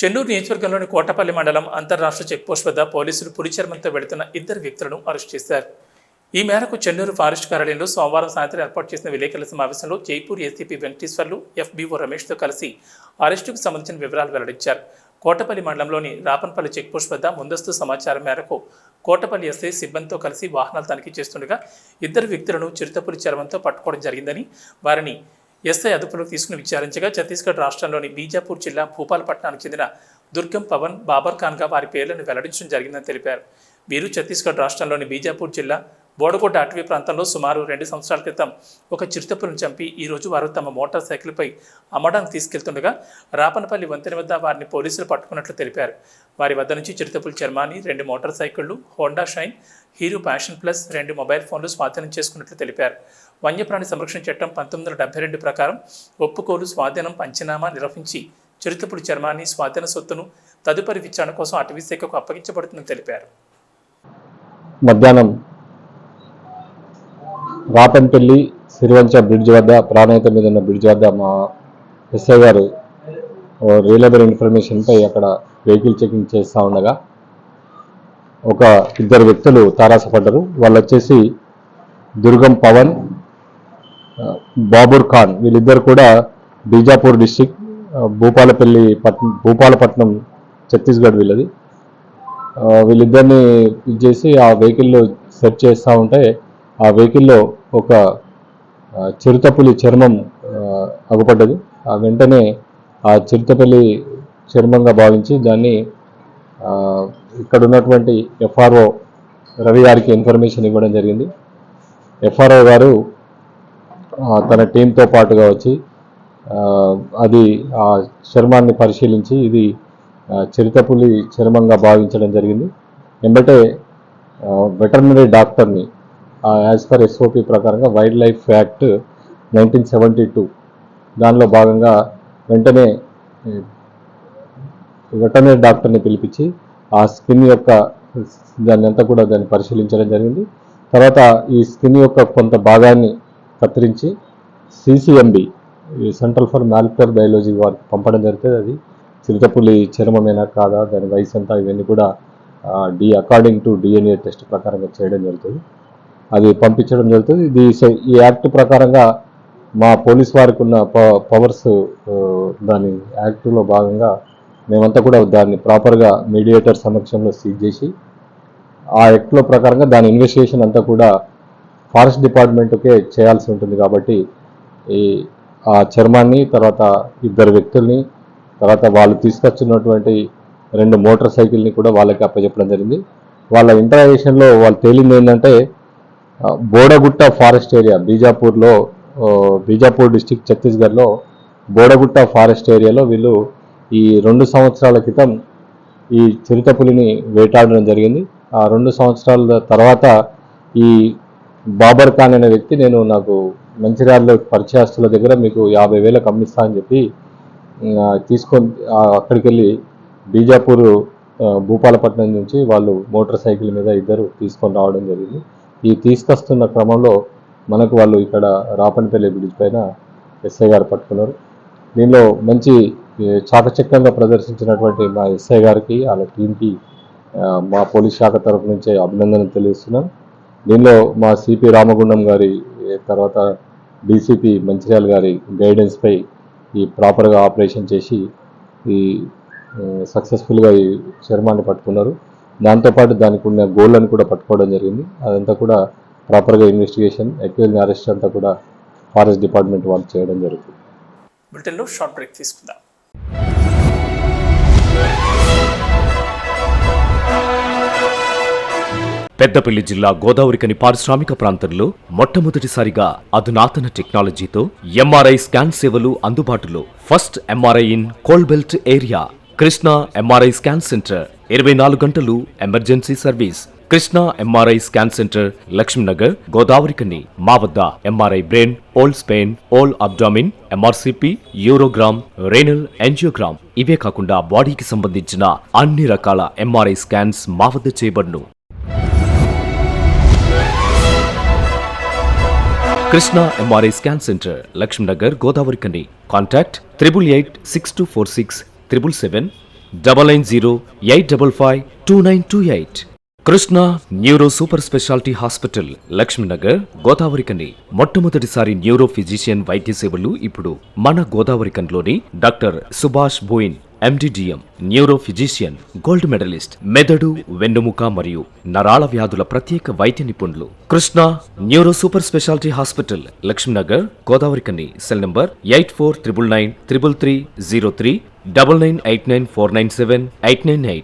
చెన్నూరు నియోజకవర్గంలోని కోటపల్లి మండలం అంతర్రాష్ట్ర చెక్పోస్ట్ వద్ద పోలీసులు పులి చర్మంతో వెళుతున్న ఇద్దరు వ్యక్తులను అరెస్ట్ చేశారు. ఈ మేరకు చెన్నూరు ఫారెస్ట్ కార్యాలయంలో సోమవారం సాయంత్రం ఏర్పాటు చేసిన విలేకరుల సమావేశంలో జైపూర్ ఏసీపీ వెంకటేశ్వర్లు, ఎఫ్బీఓ రమేష్తో కలిసి అరెస్టుకు సంబంధించిన వివరాలు వెల్లడించారు. కోటపల్లి మండలంలోని రాపన్పల్లి చెక్పోస్ట్ వద్ద ముందస్తు సమాచారం మేరకు కోటపల్లి ఎస్ఐ సిబ్బందితో కలిసి వాహనాలు తనిఖీ చేస్తుండగా ఇద్దరు వ్యక్తులను చిరుతపులి చర్మంతో పట్టుకోవడం జరిగిందని, వారిని ఎస్ఐ అదుపులోకి తీసుకుని విచారించగా ఛత్తీస్గఢ్ రాష్ట్రంలోని బీజాపూర్ జిల్లా భూపాలపట్నానికి చెందిన దుర్గం పవన్, బాబర్ ఖాన్గా వారి పేర్లను వెల్లడించడం జరిగిందని తెలిపారు. వీరు ఛత్తీస్గఢ్ రాష్ట్రంలోని బీజాపూర్ జిల్లా బోడగుడ్డ అటవీ ప్రాంతంలో సుమారు 2 సంవత్సరాల క్రితం ఒక చిరుతపులను చంపి ఈరోజు వారు తమ మోటార్ సైకిల్పై అమ్మడానికి తీసుకెళ్తుండగా రాపనపల్లి వంతెన వద్ద వారిని పోలీసులు పట్టుకున్నట్లు తెలిపారు. వారి వద్ద నుంచి చిరుతపులి చర్మాన్ని, 2 మోటార్ సైకిళ్లు, Honda Shine, Hero Passion plus 2 mobile ఫోన్లు స్వాధీనం చేసుకున్నట్లు తెలిపారు. వన్యప్రాణి సంరక్షణ చట్టం 1972 ప్రకారం ఒప్పుకోలు, స్వాధీనం, పంచనామా నిర్వహించి చిరుతపులి చర్మాన్ని, స్వాధీన సొత్తును తదుపరి విచారణ కోసం అటవీ శాఖకు అప్పగించబడుతుందని తెలిపారు. మధ్యాహ్నం రాపన్పల్లి సిరివంచ బ్రిడ్జ్ వద్ద, ప్రాణహిత మీద ఉన్న బ్రిడ్జ్ వద్ద మా ఎస్ఐ గారు రియలబుల్ ఇన్ఫర్మేషన్పై అక్కడ వెహికల్ చెకింగ్ చేస్తూ ఉండగా ఒక ఇద్దరు వ్యక్తులు తారాసపడ్డారు. వాళ్ళు వచ్చేసి దుర్గం పవన్, బాబుర్ ఖాన్. వీళ్ళిద్దరు కూడా బీజాపూర్ డిస్టిక్, భూపాలపట్నం ఛత్తీస్గఢ్ వీళ్ళది. వీళ్ళిద్దరిని చేసి ఆ వెహికల్లో సెర్చ్ చేస్తూ ఉంటే ఆ వెహికల్లో ఒక చిరుతపులి చర్మం అగుపడ్డది. ఆ వెంటనే ఆ చిరుతపులి చర్మంగా భావించి దాన్ని ఇక్కడ ఉన్నటువంటి ఎఫ్ఆర్ఓ రవి గారికి ఇన్ఫర్మేషన్ ఇవ్వడం జరిగింది. ఎఫ్ఆర్ఓ గారు తన టీంతో పాటుగా వచ్చి అది ఆ చర్మాన్ని పరిశీలించి ఇది చిరుతపులి చర్మంగా భావించడం జరిగింది. వెంబటే వెటర్నరీ డాక్టర్ని యాజ్ పర్ ఎస్ఓపి ప్రకారంగా వైల్డ్ లైఫ్ యాక్ట్ 1972 దానిలో భాగంగా వెంటనే వెటర్నరీ డాక్టర్ని పిలిపించి ఆ స్కిన్ యొక్క దాన్ని పరిశీలించడం జరిగింది. తర్వాత ఈ స్కిన్ యొక్క కొంత భాగాన్ని కత్తిరించి CCMB, central for molecular biology వారికి పంపడం జరుగుతుంది. అది చిరుతపులి చర్మమేనా కాదా, దాని వయసు అంతా, ఇవన్నీ కూడా అకార్డింగ్ టు డిఎన్ఏ టెస్ట్ ప్రకారంగా చేయడం జరుగుతుంది. అది పంపించడం జరుగుతుంది. ఈ యాక్ట్ ప్రకారంగా మా పోలీస్ వారికి ఉన్న పవర్స్, దాని యాక్ట్లో భాగంగా మేమంతా కూడా దాన్ని ప్రాపర్గా మీడియేటర్ సమక్షంలో సీజ్ చేసి ఆ యాక్ట్లో ప్రకారంగా దాని ఇన్వెస్టిగేషన్ అంతా కూడా ఫారెస్ట్ డిపార్ట్మెంట్కే చేయాల్సి ఉంటుంది. కాబట్టి ఆ చర్మాన్ని, తర్వాత ఇద్దరు వ్యక్తుల్ని, తర్వాత వాళ్ళు తీసుకొచ్చినటువంటి 2 మోటార్ సైకిల్ని కూడా వాళ్ళకి అప్పచెప్పడం జరిగింది. వాళ్ళ ఇంటరాగేషన్లో వాళ్ళు తేలింది ఏంటంటే Bodagutta forest area, Bijapur district ఛత్తీస్గఢ్లో బోడగుట్ట ఫారెస్ట్ ఏరియాలో వీళ్ళు ఈ 2 సంవత్సరాల క్రితం ఈ చిరుతపులిని వేటాడడం జరిగింది. ఆ 2 సంవత్సరాల తర్వాత ఈ బాబర్ ఖాన్ అనే వ్యక్తి, నాకు మంచిర్యాలలో పరిచయస్తుల దగ్గర మీకు 50,000 అమ్మిస్తా అని చెప్పి తీసుకొని అక్కడికి వెళ్ళి బీజాపూర్ భూపాలపట్నం నుంచి వాళ్ళు మోటార్ సైకిల్ మీద ఇద్దరు తీసుకొని రావడం జరిగింది. ఈ తీసుకొస్తున్న క్రమంలో మనకు వాళ్ళు ఇక్కడ రాపన్పల్లి బ్రిడ్జ్ పైన ఎస్ఐ గారు పట్టుకున్నారు. దీనిలో మంచి చాకచక్యంగా ప్రదర్శించినటువంటి మా ఎస్ఐ గారికి, వాళ్ళ టీంకి మా పోలీస్ శాఖ తరఫు నుంచే అభినందనలు తెలియజేస్తున్నాను. దీనిలో మా సిపి రామగుండం గారి, తర్వాత డీసీపీ మంచిర్యాల గారి గైడెన్స్పై ఈ ప్రాపర్గా ఆపరేషన్ చేసి ఈ సక్సెస్ఫుల్గా ఈ చర్మాన్ని పట్టుకున్నారు. దాంతోపాటు దానికి ఉన్న గోల్డ్ని కూడా పట్టుకోవడం జరిగింది. అదంతా కూడా ప్రాపర్గా ఇన్వెస్టిగేషన్, అక్యూజ్ని అరెస్ట్ అంతా కూడా ఫారెస్ట్ డిపార్ట్మెంట్ వాళ్ళు చేయడం జరుగుతుంది. బ్రిటన్లో షార్ట్ బ్రేక్ తీసుకుందాం. పెద్దపల్లి జిల్లా గోదావరికని పారిశ్రామిక ప్రాంతంలో మొట్టమొదటిసారిగా అధునాతన టెక్నాలజీతో ఎంఆర్ఐ స్కాన్ సేవలు అందుబాటులో. First MRI in coal belt area. Krishna MRI scan centre, 24 గంటలు emergency service. Krishna MRI scan centre, Lakshminagar, Godavarikhani. మా వద్ద MRI brain, whole spine, whole abdomen, MRCP, urogram, renal angiogram, ఇవే కాకుండా బాడీకి సంబంధించిన అన్ని రకాల ఎంఆర్ఐ స్కాన్స్ మా వద్ద చేయబడును. Krishna MRI scan centre, Lakshminagar, Godavarikhani. Contact 8886246777 9908552928. Krishna neuro super speciality hospital, Lakshminagar, Godavarikhani. మొట్టమొదటిసారి న్యూరో ఫిజిషియన్ వైద్య సేవలు ఇప్పుడు మన గోదావరికన్లోని doctor Subhash Boyin, MD DM, neuro physician, gold medallist, మెదడు, వెన్నుముక మరియు నరాల వ్యాధుల ప్రత్యేక వైద్య నిపుణులు. Krishna neuro super speciality hospital, Lakshminagar, Godavarikhani. Cell number 8499933303 9989497898.